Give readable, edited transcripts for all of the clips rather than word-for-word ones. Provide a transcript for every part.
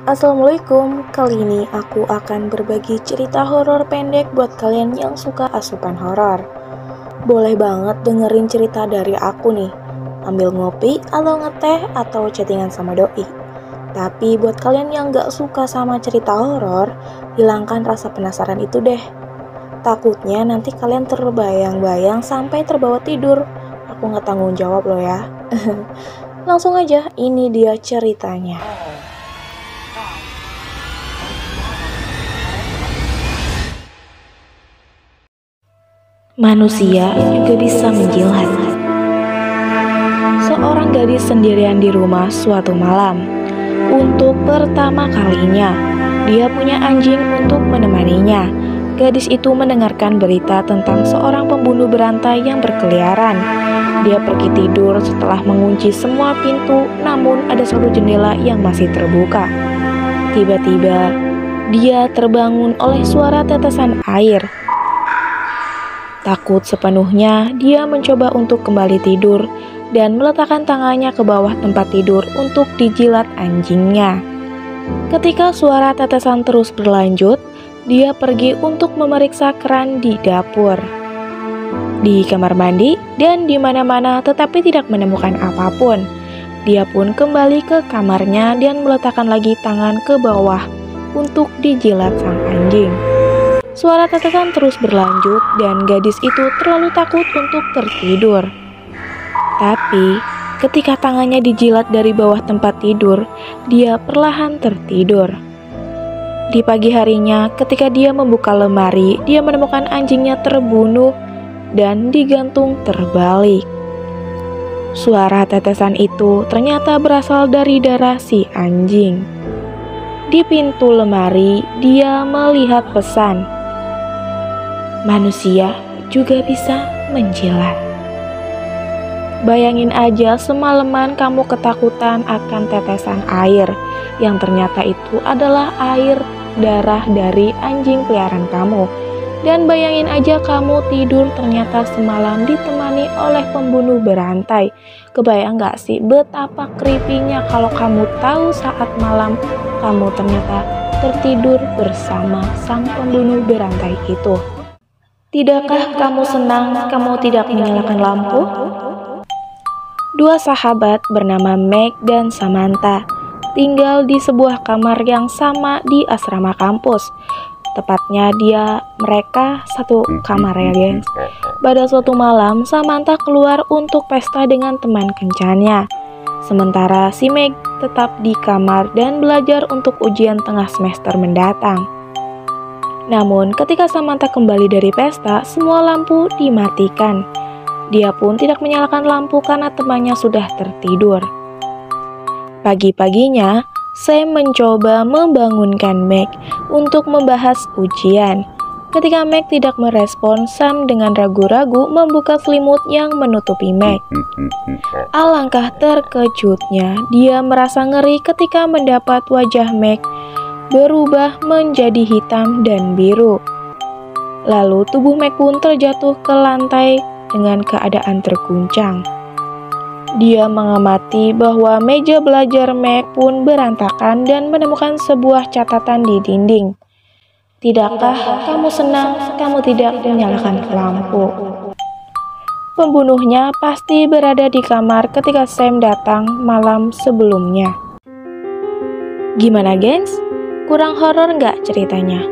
Assalamualaikum, kali ini aku akan berbagi cerita horor pendek buat kalian yang suka asupan horor. Boleh banget dengerin cerita dari aku nih, ambil ngopi atau ngeteh atau chattingan sama doi. Tapi buat kalian yang gak suka sama cerita horor, hilangkan rasa penasaran itu deh. Takutnya nanti kalian terbayang-bayang sampai terbawa tidur. Aku gak tanggung jawab loh ya. Langsung aja, ini dia ceritanya. Manusia juga bisa menjilat. Seorang gadis sendirian di rumah suatu malam. Untuk pertama kalinya, dia punya anjing untuk menemaninya. Gadis itu mendengarkan berita tentang seorang pembunuh berantai yang berkeliaran. Dia pergi tidur setelah mengunci semua pintu, namun ada satu jendela yang masih terbuka. Tiba-tiba, dia terbangun oleh suara tetesan air. Takut sepenuhnya, dia mencoba untuk kembali tidur dan meletakkan tangannya ke bawah tempat tidur untuk dijilat anjingnya. Ketika suara tetesan terus berlanjut, dia pergi untuk memeriksa keran di dapur, di kamar mandi, dan di mana-mana tetapi tidak menemukan apapun. Dia pun kembali ke kamarnya dan meletakkan lagi tangan ke bawah untuk dijilat sang anjing. Suara tetesan terus berlanjut dan gadis itu terlalu takut untuk tertidur. Tapi ketika tangannya dijilat dari bawah tempat tidur, dia perlahan tertidur. Di pagi harinya, ketika dia membuka lemari, dia menemukan anjingnya terbunuh dan digantung terbalik. Suara tetesan itu ternyata berasal dari darah si anjing. Di pintu lemari, dia melihat pesan, "Manusia juga bisa menjilat." Bayangin aja semalaman kamu ketakutan akan tetesan air, yang ternyata itu adalah air darah dari anjing peliharaan kamu. Dan bayangin aja kamu tidur ternyata semalam ditemani oleh pembunuh berantai. Kebayang gak sih betapa creepy-nya kalau kamu tahu saat malam kamu ternyata tertidur bersama sang pembunuh berantai itu. Tidakkah kamu senang kamu tidak menyalakan lampu? Dua sahabat bernama Meg dan Samantha tinggal di sebuah kamar yang sama di asrama kampus. Tepatnya mereka satu kamar ya guys. Pada suatu malam, Samantha keluar untuk pesta dengan teman kencannya. Sementara si Meg tetap di kamar dan belajar untuk ujian tengah semester mendatang. Namun, ketika Samantha kembali dari pesta, semua lampu dimatikan. Dia pun tidak menyalakan lampu karena temannya sudah tertidur. Pagi-paginya, Sam mencoba membangunkan Meg untuk membahas ujian. Ketika Meg tidak merespon, Sam dengan ragu-ragu membuka selimut yang menutupi Meg. Alangkah terkejutnya, dia merasa ngeri ketika mendapat wajah Meg berubah menjadi hitam dan biru. Lalu tubuh Meg pun terjatuh ke lantai dengan keadaan terguncang. Dia mengamati bahwa meja belajar Meg pun berantakan dan menemukan sebuah catatan di dinding. "Tidakkah kamu senang kamu tidak menyalakan lampu?" Pembunuhnya pasti berada di kamar ketika Sam datang malam sebelumnya. Gimana gengs? Kurang horor nggak ceritanya?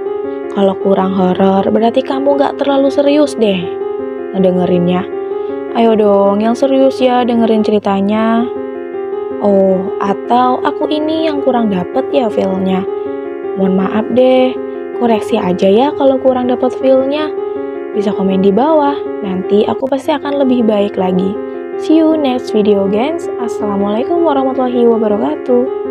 Kalau kurang horor berarti kamu nggak terlalu serius deh ngedengerinnya. Ayo dong yang serius ya dengerin ceritanya. Oh, atau aku ini yang kurang dapet ya feel-nya. Mohon maaf deh, koreksi aja ya kalau kurang dapet feel-nya. Bisa komen di bawah, nanti aku pasti akan lebih baik lagi. See you next video guys. Assalamualaikum warahmatullahi wabarakatuh.